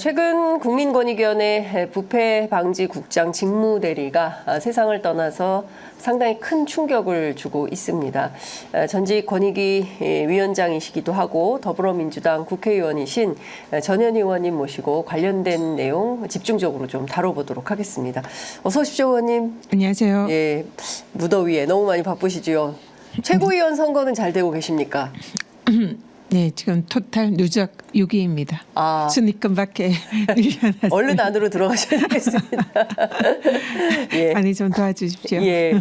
최근 국민권익위원회 부패방지국장 직무대리가 세상을 떠나서 상당히 큰 충격을 주고 있습니다. 전직 권익위 위원장이시기도 하고 더불어민주당 국회의원이신 전현희 의원님 모시고 관련된 내용 집중적으로 좀 다뤄보도록 하겠습니다. 어서 오십시오, 의원님. 안녕하세요. 예, 무더위에 너무 많이 바쁘시죠. 최고위원 선거는 잘 되고 계십니까? 네, 지금 토탈 누적 6위입니다. 순위권밖에 밀려났어요. 얼른 안으로 들어가셔야 되겠습니다. 예. 많이 좀 도와주십시오. 예.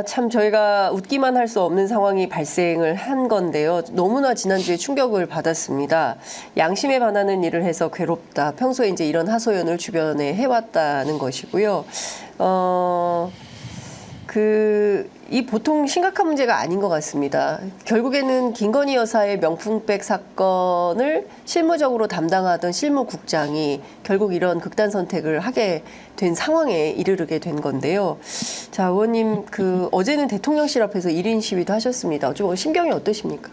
참 저희가 웃기만 할 수 없는 상황이 발생을 한 건데요. 너무나 지난주에 충격을 받았습니다. 양심에 반하는 일을 해서 괴롭다. 평소에 이제 이런 하소연을 주변에 해왔다는 것이고요. 이 보통 심각한 문제가 아닌 것 같습니다. 결국에는 김건희 여사의 명품백 사건을 실무적으로 담당하던 실무국장이 결국 이런 극단 선택을 하게 된 상황에 이르게 된 건데요. 자, 의원님, 어제는 대통령실 앞에서 1인 시위도 하셨습니다. 좀 심경이 어떠십니까?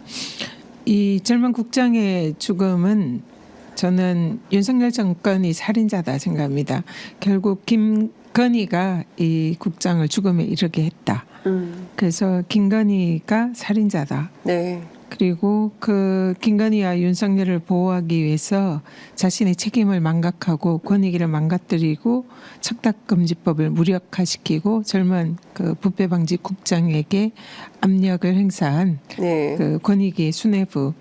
이 젊은 국장의 죽음은 저는 윤석열 정권이 살인자다 생각합니다. 결국 김건희가 이 국장을 죽음에 이르게 했다. 그래서 김건희가 살인자다. 네. 그리고 그 김건희와 윤석열을 보호하기 위해서 자신의 책임을 망각하고 권익위를 망가뜨리고 청탁금지법을 무력화시키고 젊은 그 부패방지 국장에게 압력을 행사한 네. 그 권익위 수뇌부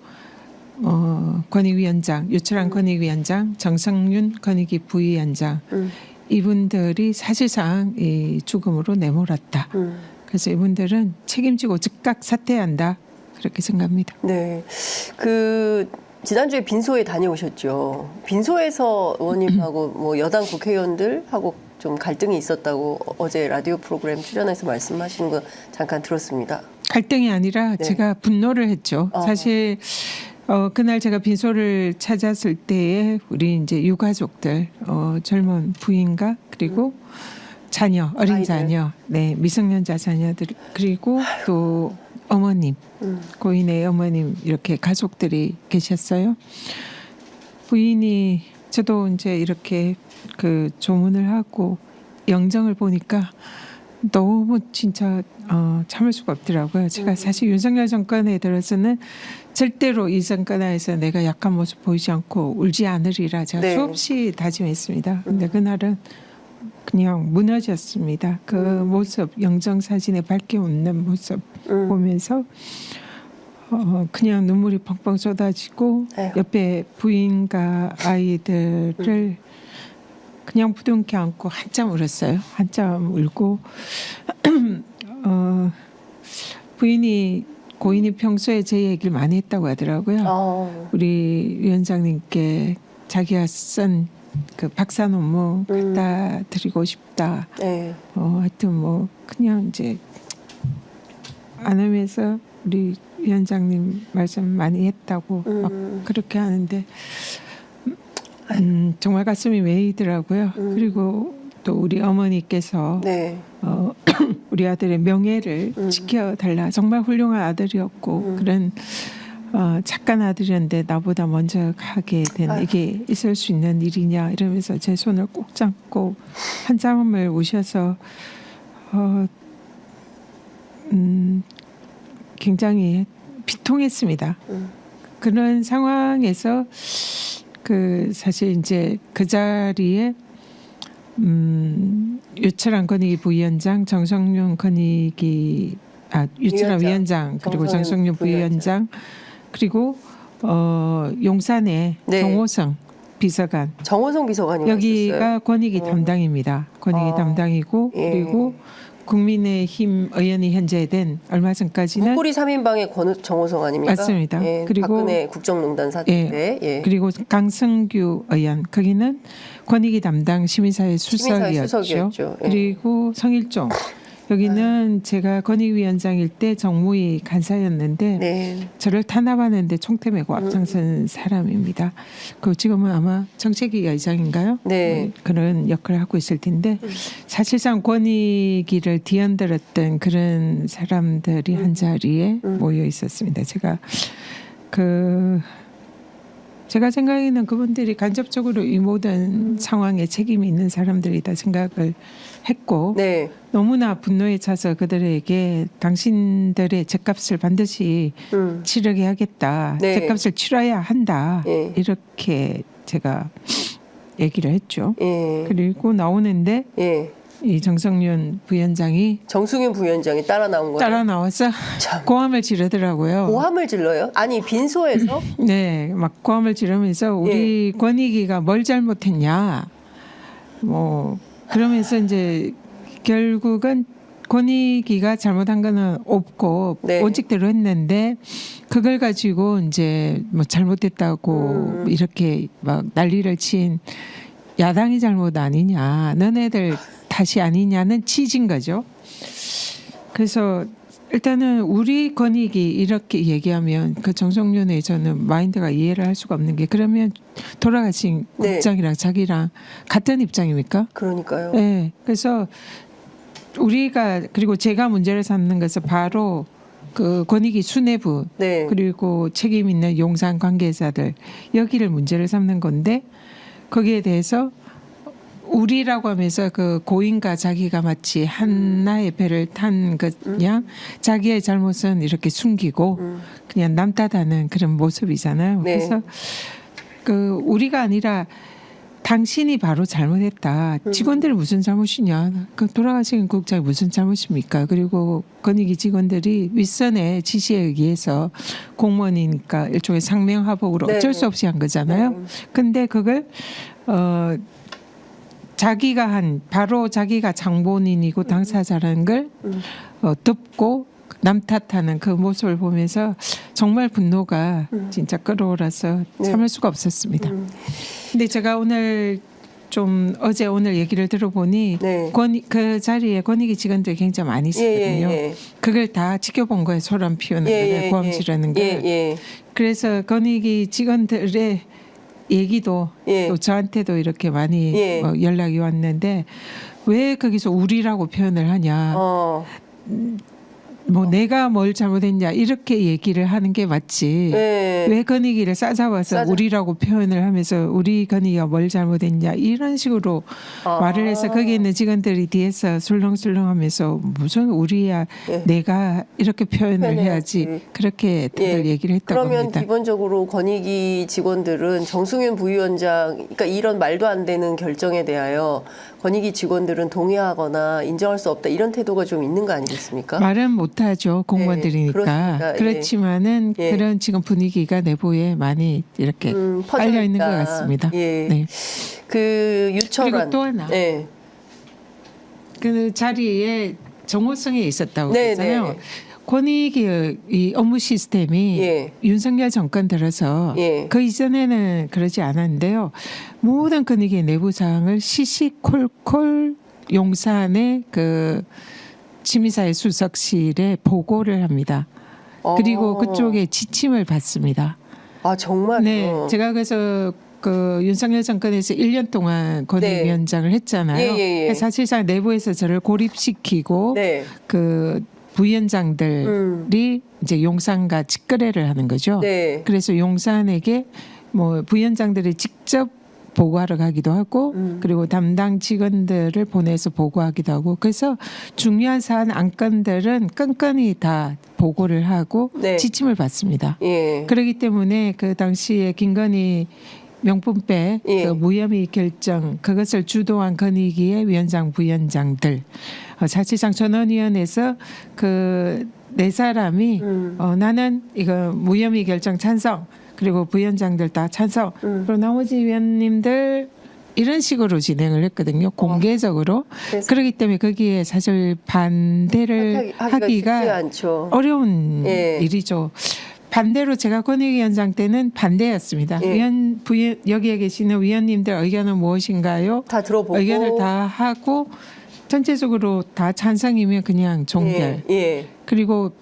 권익위원장 유철한 권익위원장 정성윤 권익위 부위원장 이분들이 사실상 이 죽음으로 내몰았다. 그래서 이분들은 책임지고 즉각 사퇴한다. 그렇게 생각합니다. 네, 지난주에 빈소에 다녀오셨죠. 빈소에서 의원님하고 뭐 여당 국회의원들하고 좀 갈등이 있었다고 어제 라디오 프로그램 출연해서 말씀하시는 거 잠깐 들었습니다. 갈등이 아니라 네. 제가 분노를 했죠. 사실 그날 제가 빈소를 찾았을 때에 우리 이제 유가족들 젊은 부인과 그리고 자녀, 어린 아이들. 자녀, 네 미성년자 자녀들 그리고 또 어머님, 고인의 어머님 이렇게 가족들이 계셨어요. 부인이 저도 이제 이렇게 그 조문을 하고 영정을 보니까 너무 진짜 참을 수가 없더라고요. 제가 사실 윤석열 정권에 들어서는 절대로 이 정권 하에서 내가 약한 모습 보이지 않고 울지 않으리라 제가 네. 수없이 다짐했습니다. 근데 그날은 그냥 무너졌습니다. 그 모습, 영정 사진에 밝게 웃는 모습 보면서 그냥 눈물이 펑펑 쏟아지고 에휴. 옆에 부인과 아이들을 그냥 부둥켜 안고 한참 울었어요. 한참 울고 고인이 평소에 제 얘기를 많이 했다고 하더라고요. 우리 위원장님께 자기가 쓴 그 박사 논문 갖다 드리고 싶다. 네. 하여튼 뭐 그냥 이제 안 하면서 우리 위원장님 말씀 많이 했다고 막 그렇게 하는데 정말 가슴이 메이더라고요. 그리고 또 우리 어머니께서 네. 우리 아들의 명예를 지켜달라. 정말 훌륭한 아들이었고 그런 착한 아들이었는데 나보다 먼저 가게 된 이게 있을 수 있는 일이냐 이러면서 제 손을 꼭 잡고 한참을 우셔서 굉장히 비통했습니다. 그런 상황에서 사실 이제 그 자리에 유철한 권익위 부위원장, 정성윤 권익위 유철한 위원장 그리고 정성윤 부위원장 그리고 용산의 네. 정호성 비서관. 정호성 비서관이 여기가 있었어요? 권익위 담당입니다. 권익위 담당이고 예. 그리고 국민의힘 의원이 현재 된 얼마 전까지는 문고리 3인방의 정호성 아닙니까? 맞습니다. 예, 그리고 박근혜 국정농단 사태 때. 예. 그리고 강승규 의원 거기는 권익위 담당 시민사회 수석이었죠. 예. 그리고 성일종 여기는 제가 권익위원장일 때 정무위 간사였는데 네. 저를 탄압하는데 총대 메고 앞장선 사람입니다. 그 지금은 아마 정책위 의장인가요? 네. 그런 역할을 하고 있을 텐데 사실상 권익위를 뒤흔들었던 그런 사람들이 한 자리에 모여 있었습니다. 제가 제가 생각에는 그분들이 간접적으로 이 모든 상황에 책임이 있는 사람들이다 생각을 했고 네. 너무나 분노에 차서 그들에게 당신들의 죗값을 반드시 치르게 하겠다. 네. 죗값을 치러야 한다. 예. 이렇게 제가 얘기를 했죠. 예. 그리고 나오는데 예. 이 정성윤 부위원장이 정승윤 부위원장이 따라 나온 거예요. 따라 나와서 참. 고함을 지르더라고요. 고함을 질러요? 아니 빈소에서? 네, 막 고함을 지르면서 우리 예. 권익위가 뭘 잘못했냐, 뭐 그러면서 이제 결국은 권익위가 잘못한 거는 없고 네. 원칙대로 했는데 그걸 가지고 이제 뭐 잘못됐다고 이렇게 막 난리를 친 야당이 잘못 아니냐, 너네들 탓이 아니냐는 취지인 거죠. 그래서 일단은 우리 권익이 이렇게 얘기하면 그 정성윤 의원은 마인드가 이해를 할 수가 없는 게 그러면 돌아가신 네. 국장이랑 자기랑 같은 입장입니까? 그러니까요. 네. 그래서 우리가 그리고 제가 문제를 삼는 것은 바로 그 권익위 수뇌부 네. 그리고 책임 있는 용산 관계자들 여기를 문제를 삼는 건데 거기에 대해서 우리라고 하면서 그 고인과 자기가 마치 한나의 배를 탄 그냥 자기의 잘못은 이렇게 숨기고 그냥 남 탓하는 그런 모습이잖아요. 네. 그래서 그 우리가 아니라 당신이 바로 잘못했다. 직원들이 무슨 잘못이냐. 그 돌아가신 국장이 무슨 잘못입니까? 그리고 권익위 직원들이 윗선의 지시에 의해서 공무원이니까 일종의 상명하복으로 네. 어쩔 수 없이 한 거잖아요. 근데 그걸 자기가 한 바로 자기가 장본인이고 당사자라는 걸 덮고 남 탓하는 그 모습을 보면서 정말 분노가 진짜 끌어올라서 참을 수가 없었습니다. 근데 제가 오늘 좀 어제 오늘 얘기를 들어보니 네. 그 자리에 권익위 직원들이 굉장히 많이 있었거든요. 예. 그걸 다 지켜본 거예요. 소란 피우는 거를 고함 지르는 걸. 예. 그래서 권익위 직원들의 얘기도 예. 또 저한테도 이렇게 많이 예. 연락이 왔는데 왜 거기서 우리라고 표현을 하냐. 뭐 내가 뭘 잘못했냐 이렇게 얘기를 하는 게 맞지. 예. 왜 권익위를 싸잡아서 우리라고 표현을 하면서 우리 권익위가 뭘 잘못했냐 이런 식으로 말을 해서 거기 있는 직원들이 뒤에서 술렁술렁하면서 무슨 우리야 예. 내가 이렇게 표현을 해야지 표현해야지. 그렇게 다들 얘기를 했다고 그러면 합니다. 기본적으로 권익위 직원들은 정승윤 부위원장, 그러니까 이런 말도 안 되는 결정에 대하여 권익위 직원들은 동의하거나 인정할 수 없다 이런 태도가 좀 있는 거 아니겠습니까? 말은 못하죠 공무원들이니까. 그렇습니다. 예. 그렇지만은 예. 그런 지금 분위기가 내부에 많이 이렇게 깔려 있는 것 퍼져있다. 같습니다. 예. 네. 그 유철한. 그리고 또 하나. 예. 그 자리에 정호성이 있었다고 네, 그랬잖아요. 네. 권익위 이 업무 시스템이 예. 윤석열 정권 들어서 예. 그 이전에는 그러지 않았는데요. 모든 권익위 내부 사항을 시시콜콜 용산의 그 취미사회 수석실에 보고를 합니다. 그리고 그쪽에 지침을 받습니다. 아 정말요? 네, 제가 그래서 그 윤석열 정권에서 1년 동안 권익위원장을 했잖아요. 예. 사실상 내부에서 저를 고립시키고 네. 그 부위원장들이 이제 용산과 직거래를 하는 거죠. 네. 그래서 용산에게 뭐 부위원장들이 직접 보고하러 가기도 하고 그리고 담당 직원들을 보내서 보고하기도 하고 그래서 중요한 사안 안건들은 끈끈이 다 보고를 하고 네. 지침을 받습니다. 예. 그렇기 때문에 그 당시에 김건희 명품백 예. 그 무혐의 결정 그것을 주도한 권익위의 위원장 부위원장들 사실상 전원위원회에서 그 네 사람이 나는 이거 무혐의 결정 찬성 그리고 부위원장들 다 찬성 그리고 나머지 위원님들 이런 식으로 진행을 했거든요. 공개적으로. 그렇기 때문에 거기에 사실 반대를 하기가 쉽지 하기가 않죠. 어려운 예. 일이죠. 반대로 제가 권익위원장 때는 반대였습니다. 예. 여기에 계시는 위원님들 의견은 무엇인가요? 다 들어보고 의견을 다 하고 전체적으로 다 찬성이면 그냥 종결. 예. 그리고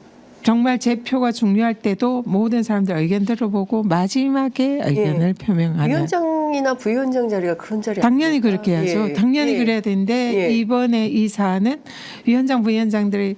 정말 제 표가 중요할 때도 모든 사람들 의견 들어보고 마지막에 의견을 표명하는. 위원장이나 부위원장 자리가 그런 자리 당연히 아닙니까? 그렇게 해야죠. 당연히 그래야 되는데 이번에 이 사안은 위원장 부위원장들이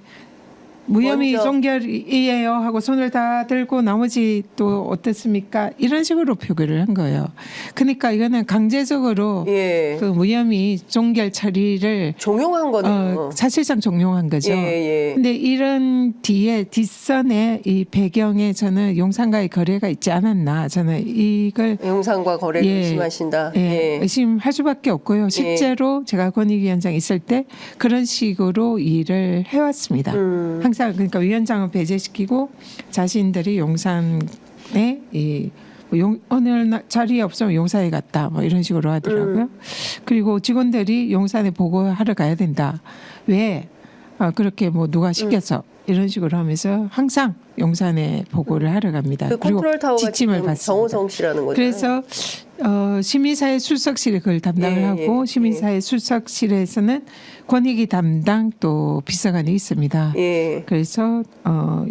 무혐의 먼저- 종결이에요 하고 손을 다 들고 나머지 또 어떻습니까? 이런 식으로 표기를 한 거예요. 그러니까 이거는 강제적으로 예. 그 무혐의 종결 처리를 종용한 거네요. 사실상 종용한 거죠. 예. 근데 이런 뒤에 뒷선에 이 배경에 저는 용산과의 거래가 있지 않았나 저는 이걸 용산과 거래를 예. 의심하신다. 예, 의심할 수밖에 없고요. 실제로 제가 권익위원장 있을 때 그런 식으로 일을 해왔습니다. 항상 그러니까 위원장을 배제시키고 자신들이 용산에 오늘 자리에 없으면 용산에 갔다 뭐 이런 식으로 하더라고요. 그리고 직원들이 용산에 보고하러 가야 된다. 왜 그렇게 뭐 누가 시켜서 이런 식으로 하면서 항상 용산에 보고를 하러 갑니다. 그 컨트롤 타워가 지침을 지금 받습니다. 정호성 씨라는 거죠. 그래서 시민사회 수석실이 그걸 담당을 하고 시민사회 수석실에서는 권익위 담당 또 비서관이 있습니다. 예. 그래서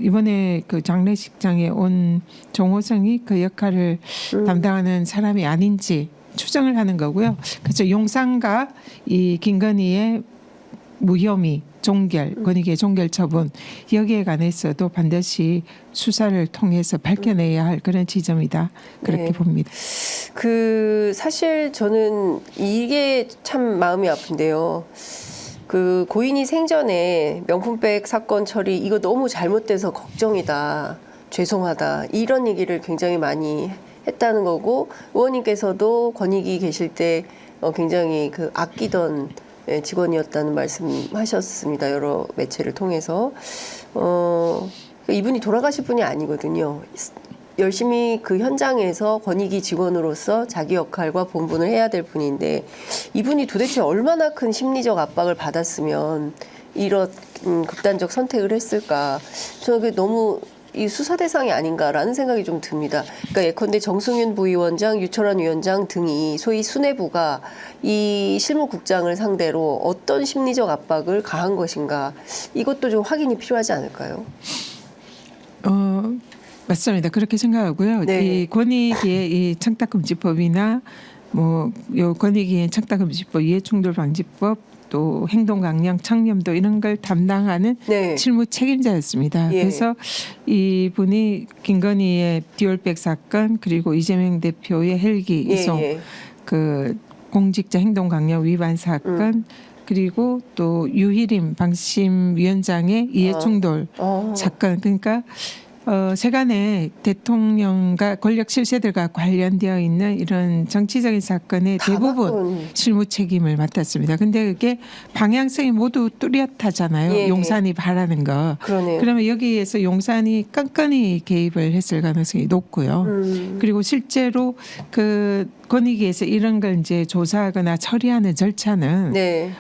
이번에 그 장례식장에 온 정호성이 그 역할을 담당하는 사람이 아닌지 추정을 하는 거고요. 그래서 용산과 이 김건희의 무혐의 종결, 권익위의 종결 처분 여기에 관해서도 반드시 수사를 통해서 밝혀내야 할 그런 지점이다. 그렇게 네. 봅니다. 그 사실 저는 이게 참 마음이 아픈데요. 그 고인이 생전에 명품백 사건 처리 이거 너무 잘못돼서 걱정이다. 죄송하다. 이런 얘기를 굉장히 많이 했다는 거고 의원님께서도 권익위 계실 때 굉장히 그 아끼던 직원이었다는 말씀하셨습니다. 여러 매체를 통해서 이분이 돌아가실 분이 아니거든요. 열심히 그 현장에서 권익위 직원으로서 자기 역할과 본분을 해야 될 분인데 이분이 도대체 얼마나 큰 심리적 압박을 받았으면 이런 극단적 선택을 했을까? 저는 그게 너무 이 수사 대상이 아닌가라는 생각이 좀 듭니다. 그러니까 예컨대 정승윤 부위원장, 유철환 위원장 등이 소위 수뇌부가 이 실무국장을 상대로 어떤 심리적 압박을 가한 것인가 이것도 좀 확인이 필요하지 않을까요? 맞습니다. 그렇게 생각하고요. 네. 이 권익위의 이 청탁금지법이나 뭐 요 권익위의 청탁금지법, 이해충돌방지법 또 행동강령, 청렴도 이런 걸 담당하는 네. 실무 책임자였습니다. 예. 그래서 이분이 김건희의 디올백 사건 그리고 이재명 대표의 헬기 이송 예. 그 공직자 행동강령 위반 사건 그리고 또 유희림 방심위원장의 이해충돌 사건 그러니까 세간의 대통령과 권력 실세들과 관련되어 있는 이런 정치적인 사건의 대부분 실무 책임을 맡았습니다. 근데 그게 방향성이 모두 뚜렷하잖아요. 예. 용산이 바라는 거. 그러네요. 그러면 여기에서 용산이 끈끈이 개입을 했을 가능성이 높고요. 그리고 실제로 그 권익위에서 이런 걸 이제 조사하거나 처리하는 절차는 네.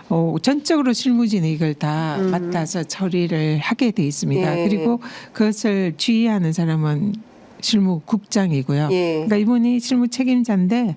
전적으로 실무진이 이걸 다 맡아서 처리를 하게 돼 있습니다. 예. 그리고 그것을 지휘하는 사람은 실무국장이고요. 예. 그러니까 이분이 실무 책임자인데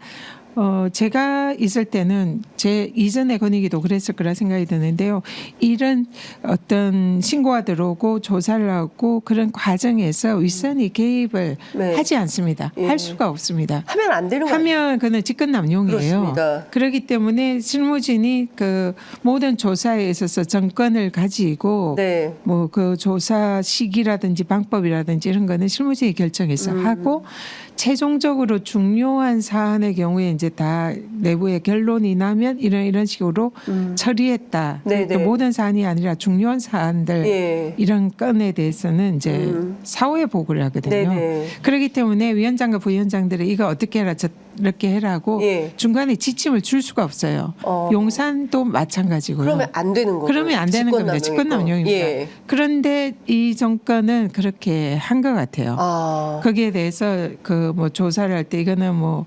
제가 있을 때는 제 이전의 권익위도 그랬을 거라 생각이 드는데요. 이런 어떤 신고가 들어오고 조사를 하고 그런 과정에서 윗선이 개입을 네. 하지 않습니다. 예. 할 수가 없습니다. 하면 안 되는 거 아니에요? 하면 그는 직권남용이에요. 그렇습니다. 그렇기 때문에 실무진이 그 모든 조사에 있어서 정권을 가지고 네. 뭐 그 조사 시기라든지 방법이라든지 이런 거는 실무진이 결정해서 하고 최종적으로 중요한 사안의 경우에 이제 다 내부에 결론이 나면 이런 식으로 처리했다. 네네. 또 모든 사안이 아니라 중요한 사안들 예. 이런 건에 대해서는 이제 사후에 보고를 하거든요. 네네. 그렇기 때문에 위원장과 부위원장들이 이거 어떻게 해라 저렇게 해라고 예. 중간에 지침을 줄 수가 없어요. 용산도 마찬가지고요. 그러면 안 되는 거죠. 그러면 안 되는 겁니다. 직권남용입니다. 예. 그런데 이 정권은 그렇게 한 것 같아요. 거기에 대해서 그 뭐 조사를 할 때 이거는 뭐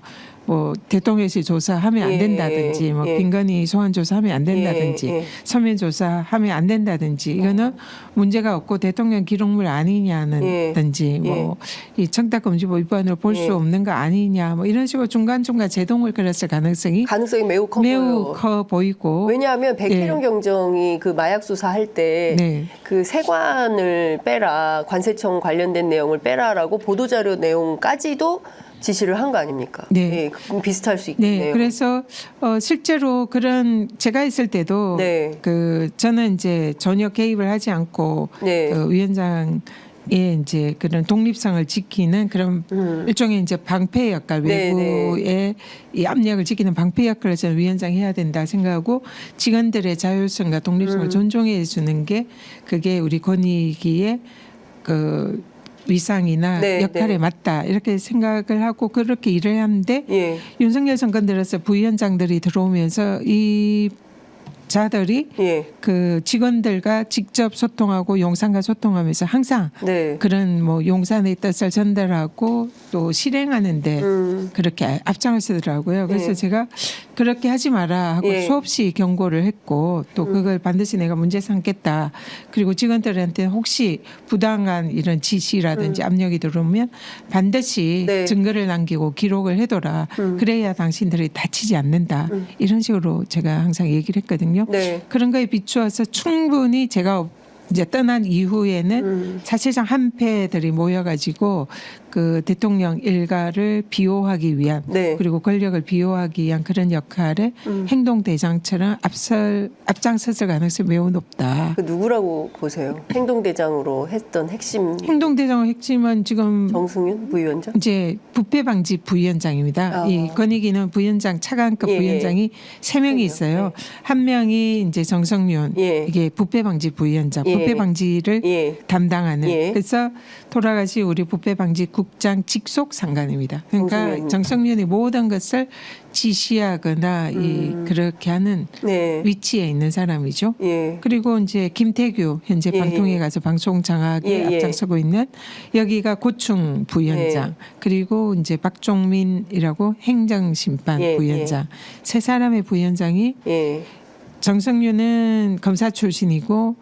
대통령실 조사하면 안 예, 된다든지 뭐 예. 김건희 소환 조사하면 안 된다든지 예. 서면 조사하면 안 된다든지 이거는 문제가 없고 대통령 기록물 아니냐는든지 예. 뭐 이 청탁금지법 위반으로 볼 수 예. 없는 거 아니냐 뭐 이런 식으로 중간중간 제동을 걸었을 가능성이 매우 커 매우 보여요. 커 보이고 왜냐하면 백혜령 경정이 그 마약 수사할 때 네. 그 세관을 빼라 관세청 관련된 내용을 빼라라고 보도자료 내용까지도 지시를 한 거 아닙니까? 네. 예, 그럼 비슷할 수 있겠네요. 네, 그래서 실제로 그런 제가 있을 때도 네. 저는 이제 전혀 개입을 하지 않고 네. 위원장의 이제 그런 독립성을 지키는 그런 일종의 이제 방패 역할, 네, 외부의 이 압력을 지키는 방패 역할을 저는 위원장이 해야 된다 생각하고 직원들의 자율성과 독립성을 존중해 주는 게 그게 우리 권익위의 그 위상이나 네, 역할에 네. 맞다 이렇게 생각을 하고 그렇게 일을 하는데 예. 윤석열 정권 들어서 부위원장들이 들어오면서 이 자들이 예. 그 직원들과 직접 소통하고 용산과 소통하면서 항상 네. 그런 뭐 용산의 뜻을 전달하고 또 실행하는데 그렇게 앞장을 쓰더라고요. 그래서 예. 제가 그렇게 하지 마라 하고 예. 수없이 경고를 했고 또 그걸 반드시 내가 문제 삼겠다. 그리고 직원들한테 혹시 부당한 이런 지시라든지 압력이 들어오면 반드시 네. 증거를 남기고 기록을 해둬라. 그래야 당신들이 다치지 않는다. 이런 식으로 제가 항상 얘기를 했거든요. 네. 그런 거에 비추어서 충분히 제가 이제 떠난 이후에는 사실상 한패들이 모여가지고 그 대통령 일가를 비호하기 위한 네. 그리고 권력을 비호하기 위한 그런 역할에 행동 대장처럼 앞장섰을 가능성이 매우 높다. 그 누구라고 보세요? 행동대장으로 했던 핵심 행동 대장의 핵심은 지금 정승윤 부위원장? 이제 부패 방지 부위원장입니다. 아. 이 권익위는 부위원장 차관급 예, 부위원장이 세 명이 명. 있어요. 한 명이 이제 정성윤 예. 이게 부패 방지 부위원장, 예. 부패 방지를 예. 담당하는. 예. 그래서 돌아가신 우리 부패 방지 국장 직속 상관입니다. 그러니까 정성윤. 정성윤이 모든 것을 지시하거나 그렇게 하는 네. 위치에 있는 사람이죠. 예. 그리고 이제 김태규 현재 예, 방통위에 예. 가서 방송 장악에 예, 예. 앞장서고 있는 여기가 고충 부위원장 예. 그리고 이제 박종민이라고 행정심판 예, 부위원장 세 사람의 부위원장이 예. 정성윤은 검사 출신이고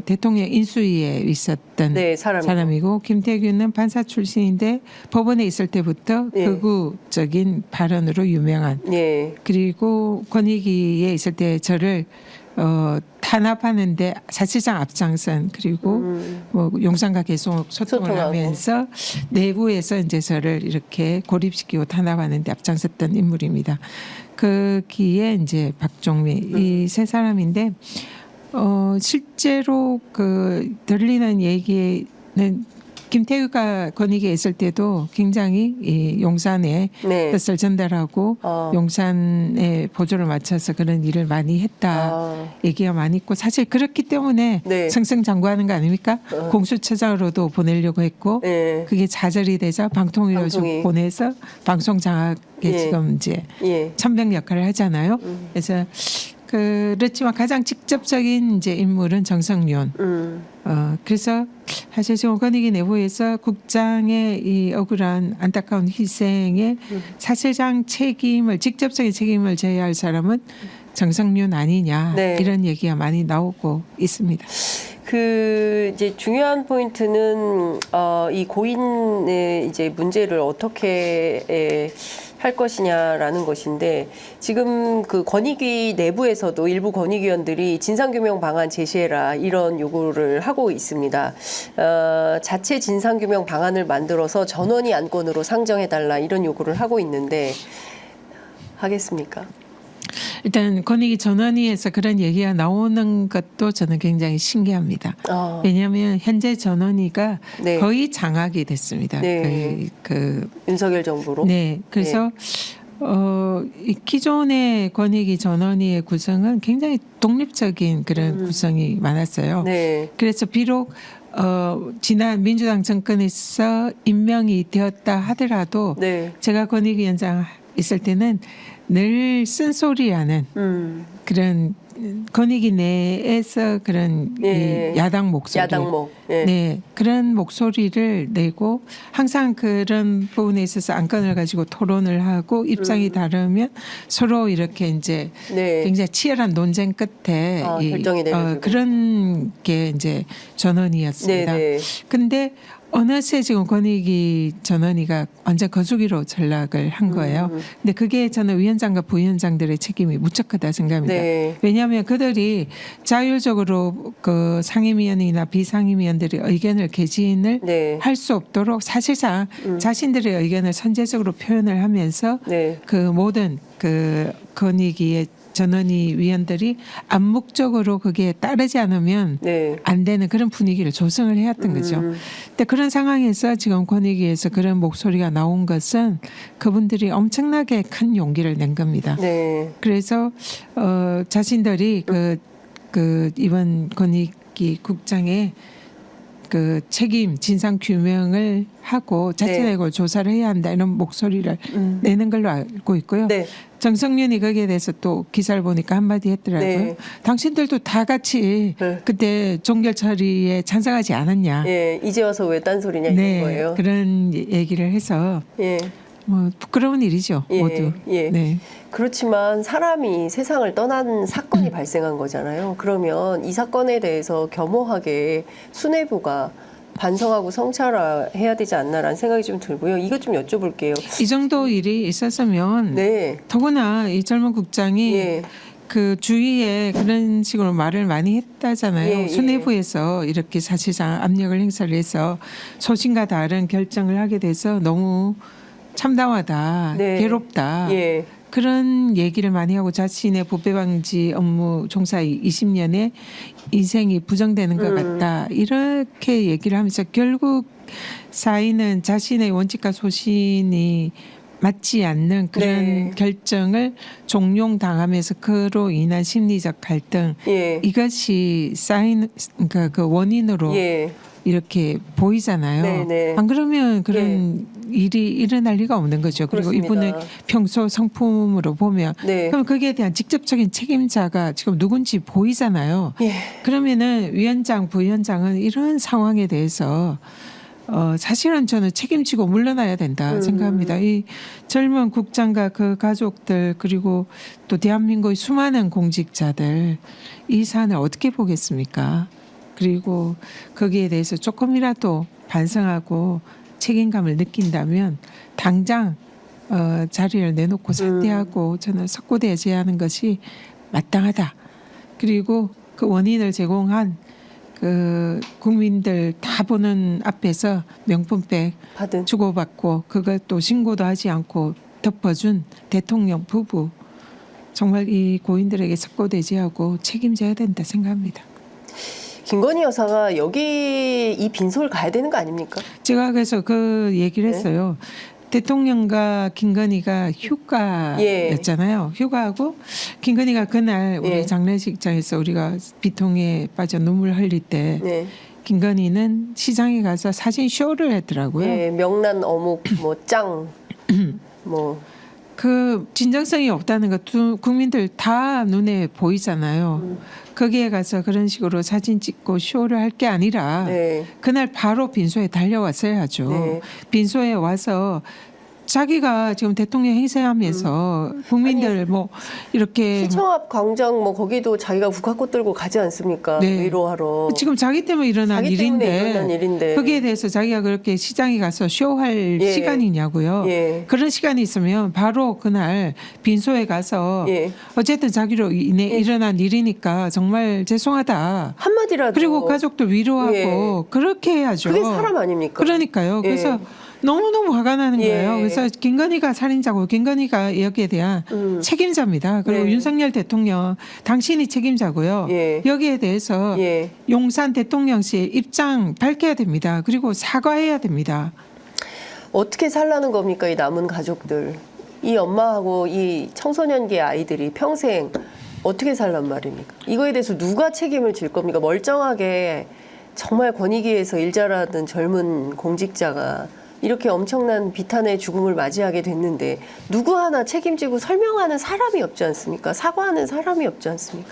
대통령 인수위에 있었던 네, 사람이고. 사람이고 김태규는 판사 출신인데 법원에 있을 때부터 예. 극우적인 발언으로 유명한 예. 그리고 권익위에 있을 때 저를 탄압하는데 사실상 앞장선 그리고 뭐 용산과 계속 소통을 소통하고. 하면서 내부에서 이제 저를 이렇게 고립시키고 탄압하는데 앞장섰던 인물입니다. 거기에 이제 박종민 이 세 사람인데 실제로 그 들리는 얘기는 김태규가 권익위에 있을 때도 굉장히 이 용산에 네. 뜻을 전달하고 용산에 보조를 맞춰서 그런 일을 많이 했다 얘기가 많이 있고 사실 그렇기 때문에 네. 승승장구하는 거 아닙니까? 공수처장으로도 보내려고 했고 예. 그게 좌절이 되자 방통위로 방통위. 보내서 방송 장악에 예. 지금 이제 예. 천병 역할을 하잖아요. 그래서 그렇지만 가장 직접적인 이제 인물은 정성윤. 그래서 사실 지금 권익위 내부에서 국장의 이 억울한 안타까운 희생에 사실상 직접적인 책임을 져야 할 사람은 정성윤 아니냐 네. 이런 얘기가 많이 나오고 있습니다. 그 이제 중요한 포인트는 이 고인의 이제 문제를 어떻게 할 것이냐라는 것인데 지금 그 권익위 내부에서도 일부 권익위원들이 진상규명 방안 제시해라 이런 요구를 하고 있습니다. 자체 진상규명 방안을 만들어서 전원이 안건으로 상정해달라 이런 요구를 하고 있는데 하겠습니까? 일단 권익위 전원위에서 그런 얘기가 나오는 것도 저는 굉장히 신기합니다. 왜냐하면 현재 전원위가 네. 거의 장악이 됐습니다. 네. 윤석열 정부로. 네, 그래서 이 기존의 권익위 전원위의 구성은 굉장히 독립적인 그런 구성이 많았어요. 네. 그래서 비록 지난 민주당 정권에서 임명이 되었다 하더라도 네. 제가 권익위원장 있을 때는 늘 쓴소리하는 그런 권익위 내에서 그런 예. 이 야당 목소리, 야당목. 예. 네 그런 목소리를 내고 항상 그런 부분에 있어서 안건을 가지고 토론을 하고 입장이 다르면 서로 이렇게 이제 네. 굉장히 치열한 논쟁 끝에 결정이 내려지고. 그런 게 이제 전원이었습니다. 네, 네. 근데 어느새 지금 권익위 전원위가 완전 거주기로 전락을 한 거예요. 근데 그게 저는 위원장과 부위원장들의 책임이 무척 크다 생각합니다. 네. 왜냐하면 그들이 자율적으로 그 상임위원이나 비상임위원들의 의견을 개진을 네. 할 수 없도록 사실상 자신들의 의견을 선제적으로 표현을 하면서 네. 그 모든 그 권익위의 전원위 위원들이 암묵적으로 거기에 따르지 않으면 네. 안 되는 그런 분위기를 조성을 해왔던 거죠. 근데 그런 상황에서 지금 권익위에서 그런 목소리가 나온 것은 그분들이 엄청나게 큰 용기를 낸 겁니다. 네. 그래서 자신들이 그 이번 권익위 국장의 그 책임 진상 규명을 하고 자체적으로 조사를 해야 한다 이런 목소리를 내는 걸로 알고 있고요. 네. 정성윤이 거기에 대해서 또 기사를 보니까 한마디 했더라고요. 네. 당신들도 다 같이 네. 그때 종결 처리에 찬성하지 않았냐. 예, 이제 와서 왜 딴소리냐 네, 이런 거예요. 그런 얘기를 해서 예. 뭐 부끄러운 일이죠. 예, 모두. 예. 네. 그렇지만 사람이 세상을 떠난 사건이 발생한 거잖아요. 그러면 이 사건에 대해서 겸허하게 수뇌부가 반성하고 성찰해야 되지 않나라는 생각이 좀 들고요. 이것 좀 여쭤볼게요. 이 정도 일이 있었으면 네. 더구나 이 젊은 국장이 예. 그 주위에 그런 식으로 말을 많이 했다잖아요. 예, 예. 수뇌부에서 이렇게 사실상 압력을 행사를 해서 소신과 다른 결정을 하게 돼서 너무 참담하다, 네. 괴롭다. 예. 그런 얘기를 많이 하고 자신의 부패 방지 업무 종사 20년에 인생이 부정되는 것 같다. 이렇게 얘기를 하면서 결국 사인은 자신의 원칙과 소신이 맞지 않는 그런 네. 결정을 종용당하면서 그로 인한 심리적 갈등 예. 이것이 쌓인 그러니까 그 원인으로 예. 이렇게 보이잖아요. 네네. 안 그러면 그런 일이 일어날 리가 없는 거죠. 그리고 그렇습니다. 이분의 평소 성품으로 보면 네. 그럼 거기에 대한 직접적인 책임자가 지금 누군지 보이잖아요. 예. 그러면은 위원장, 부위원장은 이런 상황에 대해서 사실은 저는 책임지고 물러나야 된다 생각합니다. 이 젊은 국장과 그 가족들 그리고 또 대한민국의 수많은 공직자들 이 사안을 어떻게 보겠습니까? 그리고 거기에 대해서 조금이라도 반성하고 책임감을 느낀다면 당장 자리를 내놓고 사퇴하고 저는 석고대죄하는 것이 마땅하다. 그리고 그 원인을 제공한 그 국민들 다 보는 앞에서 명품백 받은. 주고받고 그걸 또 신고도 하지 않고 덮어준 대통령 부부 정말 이 고인들에게 석고대죄하고 책임져야 된다 생각합니다. 김건희 여사가 여기 이 빈소를 가야 되는 거 아닙니까? 제가 그래서 그 얘기를 네. 했어요. 대통령과 김건희가 휴가였잖아요. 휴가하고 김건희가 그날 우리 예. 장례식장에서 우리가 비통에 빠져 눈물 흘릴 때 네. 김건희는 시장에 가서 사진 쇼를 했더라고요. 예, 명란 어묵 뭐 짱. 뭐 그 진정성이 없다는 것 국민들 다 눈에 보이잖아요. 거기에 가서 그런 식으로 사진 찍고 쇼를 할 게 아니라 네. 그날 바로 빈소에 달려왔어야죠. 네. 빈소에 와서 자기가 지금 대통령 행세하면서 국민들 뭐 이렇게 시청 앞 광장 뭐 거기도 자기가 국화꽃 들고 가지 않습니까? 네. 위로하러. 지금 자기 때문에 일어난 자기 때문에 일인데 일어난 일인데. 거기에 대해서 자기가 그렇게 시장에 가서 쇼할 예. 시간이냐고요. 예. 그런 시간이 있으면 바로 그날 빈소에 가서 예. 어쨌든 자기로 인해 예. 일어난 일이니까 정말 죄송하다. 한마디라도. 그리고 가족들 위로하고 그렇게 해야죠. 그게 사람 아닙니까? 그러니까요. 그래서 예. 너무너무 화가 나는 예. 거예요. 그래서 김건희가 살인자고 김건희가 여기에 대한 책임자입니다. 그리고 네. 윤석열 대통령 당신이 책임자고요. 예. 여기에 대해서 예. 용산 대통령실 입장 밝혀야 됩니다. 그리고 사과해야 됩니다. 어떻게 살라는 겁니까? 이 남은 가족들. 이 엄마하고 이 청소년기 아이들이 평생 어떻게 살란 말입니까? 이거에 대해서 누가 책임을 질 겁니까? 멀쩡하게 정말 권익위에서 일 잘하던 젊은 공직자가 이렇게 엄청난 비탄의 죽음을 맞이하게 됐는데 누구 하나 책임지고 설명하는 사람이 없지 않습니까? 사과하는 사람이 없지 않습니까?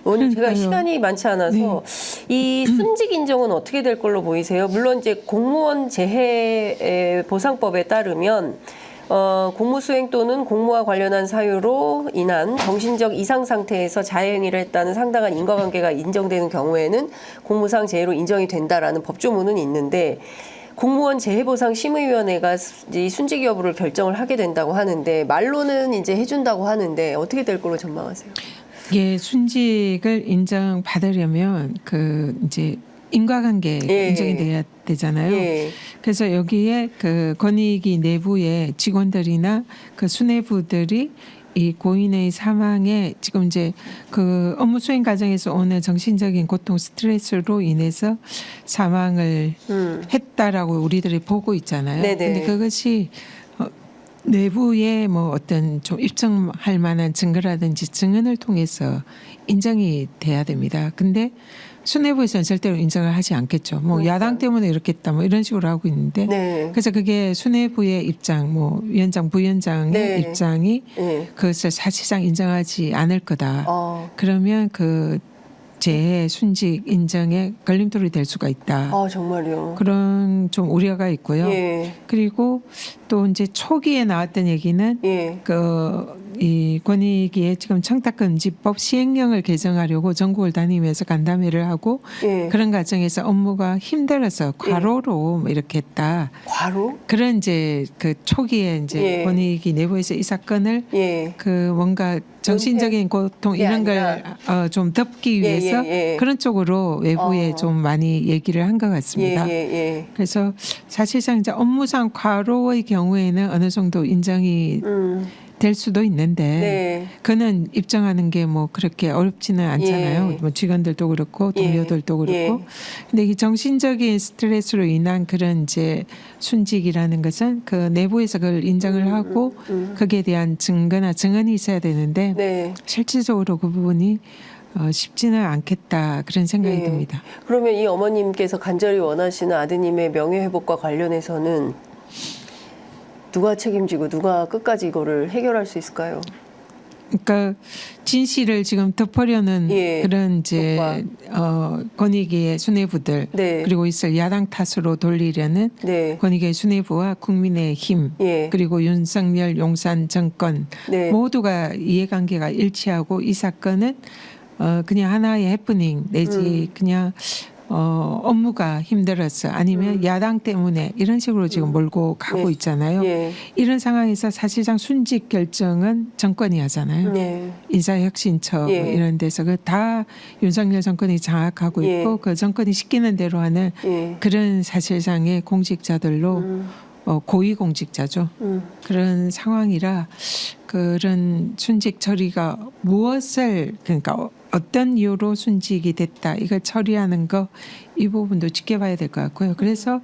오늘 제가 그러니까요. 시간이 많지 않아서 이 순직 인정은 어떻게 될 걸로 보이세요? 물론 이제 공무원 재해 보상법에 따르면 공무수행 또는 공무와 관련한 사유로 인한 정신적 이상 상태에서 자해행위를 했다는 상당한 인과관계가 인정되는 경우에는 공무상 재해로 인정이 된다라는 법조문은 있는데 공무원 재해보상 심의위원회가 이 순직 여부를 결정을 하게 된다고 하는데 말로는 이제 해준다고 하는데 어떻게 될 걸로 전망하세요? 예, 순직을 인정받으려면 그 이제 인과관계 예. 인정이 돼야 되잖아요. 예. 그래서 여기에 그 권익위 내부의 직원들이나 그 수뇌부들이 이 고인의 사망에 지금 이제 그 업무 수행 과정에서 오는 정신적인 고통, 스트레스로 인해서 사망을 했다라고 우리들이 보고 있잖아요. 네네. 근데 그것이 내부의 뭐 어떤 좀 입증할 만한 증거라든지 증언을 통해서 인정이 돼야 됩니다. 근데 수뇌부에서는 절대로 인정을 하지 않겠죠. 뭐 그러니까. 야당 때문에 이렇게 했다 뭐 이런 식으로 하고 있는데 네. 그래서 그게 수뇌부의 입장, 뭐 위원장, 부위원장의 네. 입장이 예. 그것을 사실상 인정하지 않을 거다. 그러면 그 재해 순직 인정에 걸림돌이 될 수가 있다. 정말요. 그런 좀 우려가 있고요. 예. 그리고 또 이제 초기에 나왔던 얘기는 예. 이 권익위에 지금 청탁금지법 시행령을 개정하려고 전국을 다니면서 간담회를 하고 예. 그런 과정에서 업무가 힘들어서 과로로 뭐 이렇게 했다. 과로? 그런 이제 그 초기에 이제 예. 권익위 내부에서 이 사건을 예. 그 뭔가 정신적인 고통 그게 이런 걸 아니라. 좀 덮기 위해서 예. 그런 쪽으로 외부에 좀 많이 얘기를 한 것 같습니다. 예. 그래서 사실상 이제 업무상 과로의 경우에는 어느 정도 인정이 될 수도 있는데 네. 그는 입증하는 게 뭐 그렇게 어렵지는 않잖아요. 예. 뭐 직원들도 그렇고 동료들도 그렇고. 예. 근데 이 정신적인 스트레스로 인한 그런 이제 순직이라는 것은 그 내부에서 그걸 인정을 하고 거기에 대한 증거나 증언이 있어야 되는데 네. 실질적으로 그 부분이 쉽지는 않겠다 그런 생각이 예. 듭니다. 그러면 이 어머님께서 간절히 원하시는 아드님의 명예회복과 관련해서는 누가 책임지고 누가 끝까지 이거를 해결할 수 있을까요? 그러니까 진실을 지금 덮으려는 예. 그런 이제 권익위의 수뇌부들 네. 그리고 있을 야당 탓으로 돌리려는 네. 권익위의 수뇌부와 국민의힘 예. 그리고 윤석열 용산 정권 네. 모두가 이해관계가 일치하고 이 사건은 그냥 하나의 해프닝 내지 그냥 업무가 힘들었어 아니면 야당 때문에 이런 식으로 지금 몰고 가고 네. 있잖아요. 예. 이런 상황에서 사실상 순직 결정은 정권이 하잖아요. 네. 인사혁신처 예. 뭐 이런 데서 그 다 윤석열 정권이 장악하고 예. 있고 그 정권이 시키는 대로 하는 예. 그런 사실상의 공직자들로 고위공직자죠. 그런 상황이라 그런 순직 처리가 무엇을 그러니까 어떤 이유로 순직이 됐다 이걸 처리하는 거 이 부분도 지켜봐야 될 것 같고요. 그래서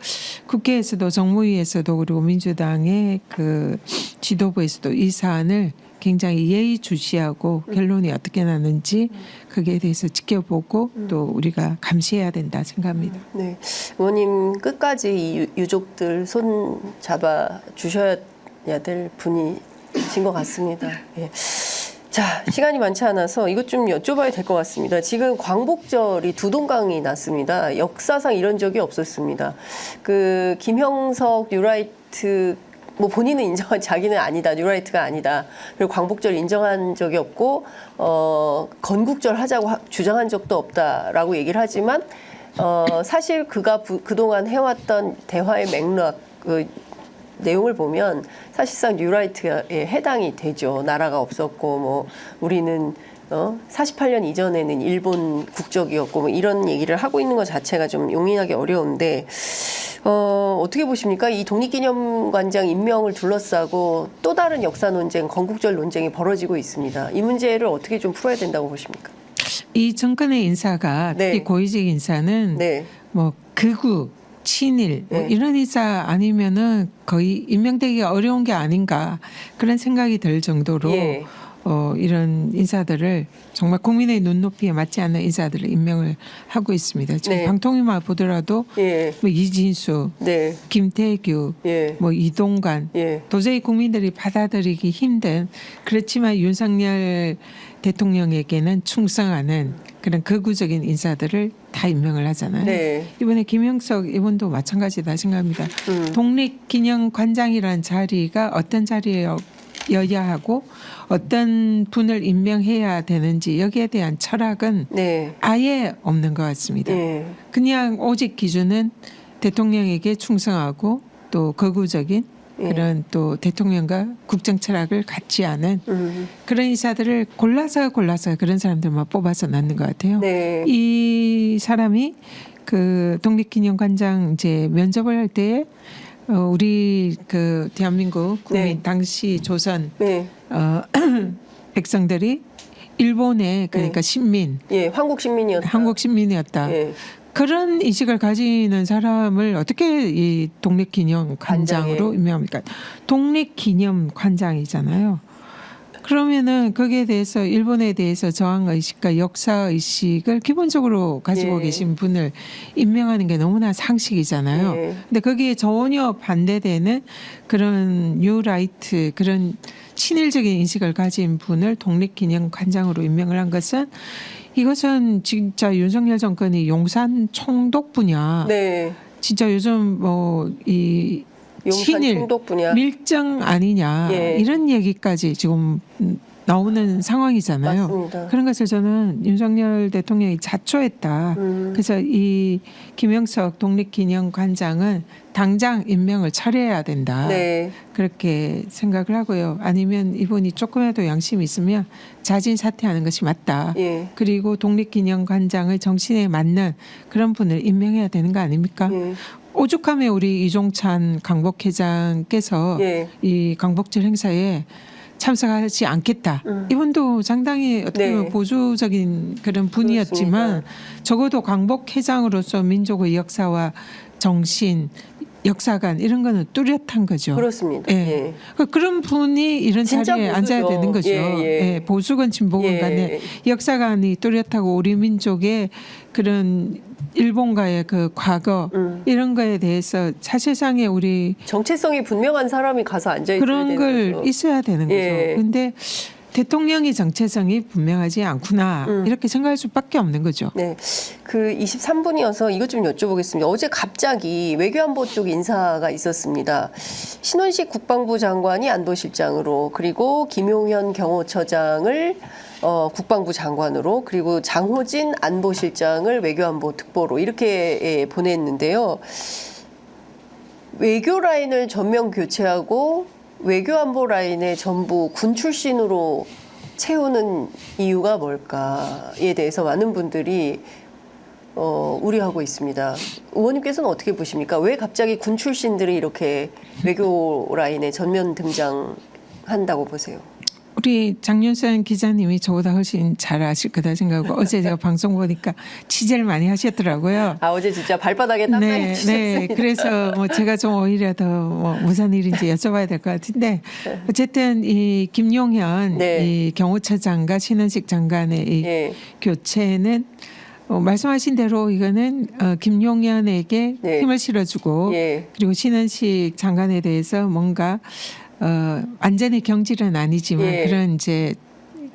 국회에서도 정무위에서도 그리고 민주당의 그 지도부에서도 이 사안을 굉장히 예의주시하고 결론이 어떻게 나는지 거기에 대해서 지켜보고 또 우리가 감시해야 된다 생각합니다. 네. 의원님 끝까지 이 유족들 손 잡아 주셔야 될 분이신 것 같습니다. 예. 자, 시간이 많지 않아서 이것 좀 여쭤봐야 될 것 같습니다. 지금 광복절이 두 동강이 났습니다. 역사상 이런 적이 없었습니다. 그 김형석 뉴라이트 뭐 본인은 인정한 자기는 아니다. 뉴라이트가 아니다. 그리고 광복절 인정한 적이 없고 건국절 하자고 주장한 적도 없다라고 얘기를 하지만 사실 그가 그동안 해왔던 대화의 맥락 그 내용을 보면 사실상 뉴라이트에 해당이 되죠. 나라가 없었고 뭐 우리는 48년 이전에는 일본 국적이었고 뭐 이런 얘기를 하고 있는 것 자체가 좀 용인하기 어려운데 어떻게 보십니까? 이 독립기념관장 임명을 둘러싸고 또 다른 역사 논쟁, 건국절 논쟁이 벌어지고 있습니다. 이 문제를 어떻게 좀 풀어야 된다고 보십니까? 이 정권의 인사가 특히 네. 고위직 인사는 네. 뭐 극우 친일 뭐 네. 이런 인사 아니면은 거의 임명되기가 어려운 게 아닌가 그런 생각이 들 정도로 예. 이런 인사들을 정말 국민의 눈높이에 맞지 않는 인사들을 임명을 하고 있습니다. 지금 네. 방통위만 보더라도 예. 뭐 이진수, 네. 김태규, 예. 뭐 이동관 예. 도저히 국민들이 받아들이기 힘든 그렇지만 윤석열 대통령에게는 충성하는 그런 극우적인 인사들을 다 임명을 하잖아요. 네. 이번에 김영석 이분도 마찬가지다 생각합니다. 독립기념관장이라는 자리가 어떤 자리여야 하고 어떤 분을 임명해야 되는지 여기에 대한 철학은 네. 아예 없는 것 같습니다. 예. 그냥 오직 기준은 대통령에게 충성하고 또 거구적인 예. 그런 또 대통령과 국정 철학을 같지 않은 그런 인사들을 골라서 그런 사람들만 뽑아서 낳는 것 같아요. 네. 이 사람이 그 독립기념관장 이제 면접을 할 때에 우리 그 대한민국 국민 네. 당시 조선 네. 백성들이 일본의 그러니까 신민, 예, 한국 시민이었다. 한국 신민이었다. 예. 그런 인식을 가지는 사람을 어떻게 이 독립기념관장으로 관장에. 임명합니까? 독립기념관장이잖아요. 그러면은 거기에 대해서 일본에 대해서 저항 의식과 역사 의식을 기본적으로 가지고 예. 계신 분을 임명하는 게 너무나 상식이잖아요. 예. 근데 거기에 전혀 반대되는 그런 뉴라이트 그런 친일적인 인식을 가진 분을 독립기념관장으로 임명을 한 것은 이것은 진짜 윤석열 정권이 용산 총독 분야 네. 진짜 요즘 이 용산 친일 총독 분야. 밀정 아니냐 예. 이런 얘기까지 지금 나오는 상황이잖아요. 맞습니다. 그런 것을 저는 윤석열 대통령이 자초했다. 그래서 이 김영석 독립기념관장은 당장 임명을 철회해야 된다. 네. 그렇게 생각을 하고요. 아니면 이분이 조금이라도 양심이 있으면 자진 사퇴하는 것이 맞다. 예. 그리고 독립기념관장의 정신에 맞는 그런 분을 임명해야 되는 거 아닙니까? 예. 오죽하면 우리 이종찬 강복회장께서 예. 이 강복절 행사에 참석하지 않겠다. 이분도 상당히 어떻게 보면 네. 보수적인 그런 분이었지만 그렇습니다. 적어도 강복회장으로서 민족의 역사와 정신, 역사관 이런 거는 뚜렷한 거죠. 그렇습니다. 예. 예. 그런 분이 이런 진짜 자리에 앉아야 보수죠. 되는 거죠. 예, 예. 보수건 진보건 예. 간에 역사관이 뚜렷하고 우리 민족의 그런 일본과의 그 과거 이런 거에 대해서 사실상의 우리 정체성이 분명한 사람이 가서 앉아 있어야 그런 되는 걸 거죠. 있어야 되는 거죠. 예. 근데 대통령의 정체성이 분명하지 않구나 이렇게 생각할 수밖에 없는 거죠. 네, 그 23분이어서 이것 좀 여쭤보겠습니다. 어제 갑자기 외교안보 쪽 인사가 있었습니다. 신원식 국방부 장관이 안보실장으로, 그리고 김용현 경호처장을 국방부 장관으로, 그리고 장호진 안보실장을 외교안보 특보로 이렇게 보냈는데요. 외교 라인을 전면 교체하고 외교안보 라인에 전부 군 출신으로 채우는 이유가 뭘까에 대해서 많은 분들이 우려하고 있습니다. 의원님께서는 어떻게 보십니까? 왜 갑자기 군 출신들이 이렇게 외교 라인에 전면 등장한다고 보세요? 우리 장윤선 기자님이 저보다 훨씬 잘 아실 거다 생각하고 어제 제가 방송 보니까 취재를 많이 하셨더라고요. 아, 어제 진짜 발바닥에 땀 많이 치셨습니다. 그래서 뭐 제가 좀 오히려 더 무슨 일인지 여쭤봐야 될 것 같은데 어쨌든 이 김용현 네. 이 경호처장과 신원식 장관의 이 예. 교체는 말씀하신 대로 이거는 김용현에게 네. 힘을 실어주고 예. 그리고 신원식 장관에 대해서 뭔가 완전히 경질은 아니지만 예. 그런 이제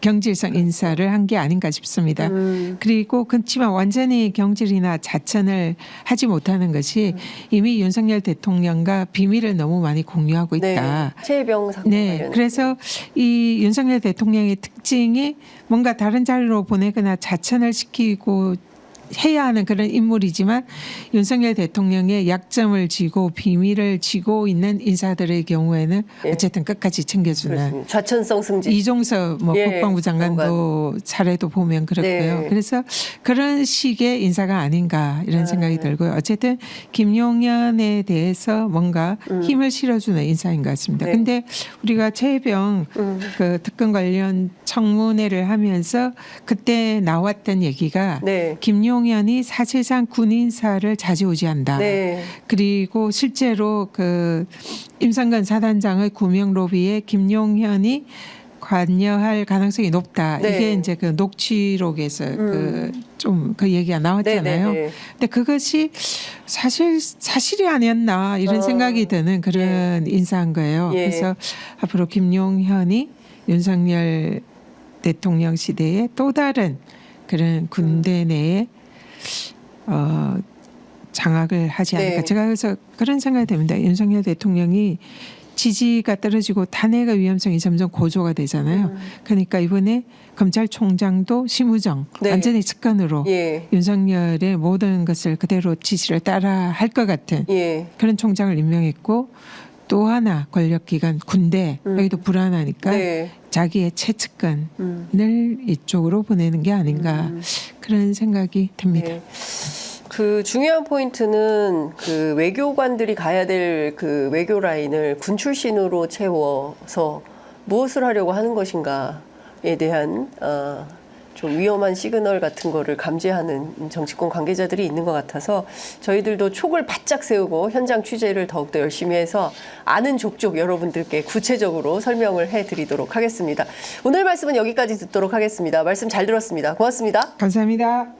경질성 인사를 한 게 아닌가 싶습니다. 그리고 그렇지만 완전히 경질이나 자천을 하지 못하는 것이 이미 윤석열 대통령과 비밀을 너무 많이 공유하고 있다. 네. 최혜병 사건 네, 관련. 그래서 이 윤석열 대통령의 특징이 뭔가 다른 자리로 보내거나 자천을 시키고 해야 하는 그런 인물이지만 윤석열 대통령의 약점을 쥐고 비밀을 쥐고 있는 인사들의 경우에는 예. 어쨌든 끝까지 챙겨주는 그렇습니다. 좌천성 승진. 이종석 예, 국방부 장관도 사례도 보면 그렇고요. 네. 그래서 그런 식의 인사가 아닌가 이런 생각이 들고요. 어쨌든 김용현에 대해서 뭔가 힘을 실어주는 인사인 것 같습니다. 네. 근데 우리가 최혜병 그 특검 관련 청문회를 하면서 그때 나왔던 얘기가 네. 김용현이 사실상 군인사를 좌지우지한다. 네. 그리고 실제로 그 임성근 사단장의 구명 로비에 김용현이 관여할 가능성이 높다. 네. 이게 이제 그 녹취록에서 좀 그 얘기가 나왔잖아요. 네, 네, 네. 근데 그것이 사실이 아니었나 이런 생각이 드는 그런 인사한 거예요. 예. 그래서 앞으로 김용현이 윤석열 대통령 시대에 또 다른 그런 군대 내에 장악을 하지 않을까. 네. 제가 그래서 그런 생각이 듭니다. 윤석열 대통령이 지지가 떨어지고 탄핵의 위험성이 점점 고조가 되잖아요. 그러니까 이번에 검찰총장도 심우정 네. 완전히 측근으로 예. 윤석열의 모든 것을 그대로 지시를 따라 할 것 같은 예. 그런 총장을 임명했고 또 하나 권력기관 군대 여기도 불안하니까 네. 자기의 최측근을 이쪽으로 보내는 게 아닌가 그런 생각이 듭니다. 네. 그 중요한 포인트는 그 외교관들이 가야 될 그 외교 라인을 군 출신으로 채워서 무엇을 하려고 하는 것인가에 대한 좀 위험한 시그널 같은 거를 감지하는 정치권 관계자들이 있는 것 같아서 저희들도 촉을 바짝 세우고 현장 취재를 더욱더 열심히 해서 아는 족족 여러분들께 구체적으로 설명을 해드리도록 하겠습니다. 오늘 말씀은 여기까지 듣도록 하겠습니다. 말씀 잘 들었습니다. 고맙습니다. 감사합니다.